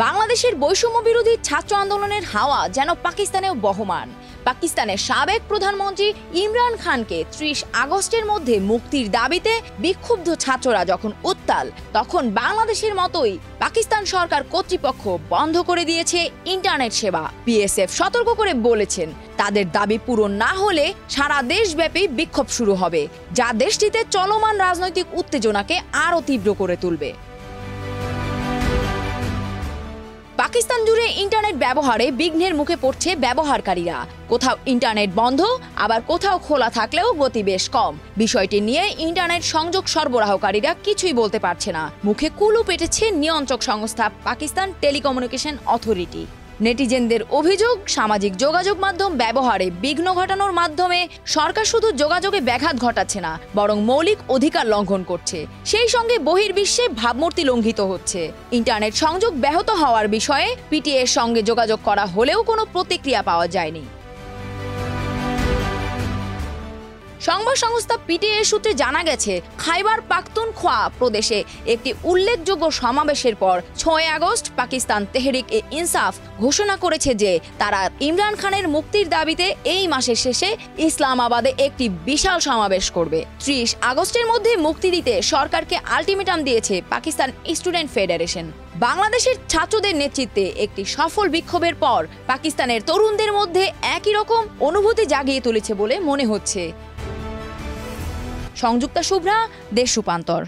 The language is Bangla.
বাংলাদেশের বৈষম্য বিরোধী ছাত্র আন্দোলনের হাওয়া যেন পাকিস্তানেও বহমান। পাকিস্তানের সাবেক প্রধানমন্ত্রী ইমরান খানকে ৩০ আগস্টের মধ্যে মুক্তির দাবিতে বিক্ষুব্ধ ছাত্ররা যখন উত্তাল, তখন বাংলাদেশের মতোই পাকিস্তান সরকার কর্তৃপক্ষ বন্ধ করে দিয়েছে ইন্টারনেট সেবা। বিএসএফ সতর্ক করে বলেছেন, তাদের দাবি পূরণ না হলে সারা দেশব্যাপী বিক্ষোভ শুরু হবে, যা দেশটিতে চলমান রাজনৈতিক উত্তেজনাকে আরও তীব্র করে তুলবে। পাকিস্তান জুড়ে ইন্টারনেট ব্যবহারে বিঘ্নের মুখে পড়ছে ব্যবহারকারীরা। কোথাও ইন্টারনেট বন্ধ, আবার কোথাও খোলা থাকলেও গতি বেশ কম। বিষয়টি নিয়ে ইন্টারনেট সংযোগ সরবরাহকারীরা কিছুই বলতে পারছে না। মুখে কুলু পেটেছে নিয়ন্ত্রক সংস্থা পাকিস্তান টেলিকমিউনিকেশন অথরিটি। নেটিজেনদের অভিযোগ, সামাজিক যোগাযোগ মাধ্যম ব্যবহারে বিঘ্ন ঘটানোর মাধ্যমে সরকার শুধু যোগাযোগে ব্যাঘাত ঘটাচ্ছে না, বরং মৌলিক অধিকার লঙ্ঘন করছে। সেই সঙ্গে বহির্বিশ্বে ভাবমূর্তি লঙ্ঘিত হচ্ছে। ইন্টারনেট সংযোগ ব্যাহত হওয়ার বিষয়ে পিটিএর সঙ্গে যোগাযোগ করা হলেও কোনো প্রতিক্রিয়া পাওয়া যায়নি। সংবাদ সংস্থা পিটিএ সূত্রে জানা গেছে, খাইবার পাখতুনখোয়া প্রদেশে একটি উল্লেখযোগ্য সমাবেশের পর ৬ আগস্ট পাকিস্তান তেহরিক-ই-ইনসাফ ঘোষণা করেছে যে তারা ইমরান খানের মুক্তির দাবিতে এই মাসের শেষে ইসলামাবাদে একটি বিশাল সমাবেশ করবে। ৩০ আগস্টের মধ্যে মুক্তি দিতে সরকারকে আলটিমেটাম দিয়েছে পাকিস্তান স্টুডেন্ট ফেডারেশন। বাংলাদেশের ছাত্রদের নেতৃত্বে একটি সফল বিক্ষোভের পর পাকিস্তানের তরুণদের মধ্যে একই রকম অনুভূতি জাগিয়ে তুলেছে বলে মনে হচ্ছে। সংযুক্তা শুভ্রা, দেশ রূপান্তর।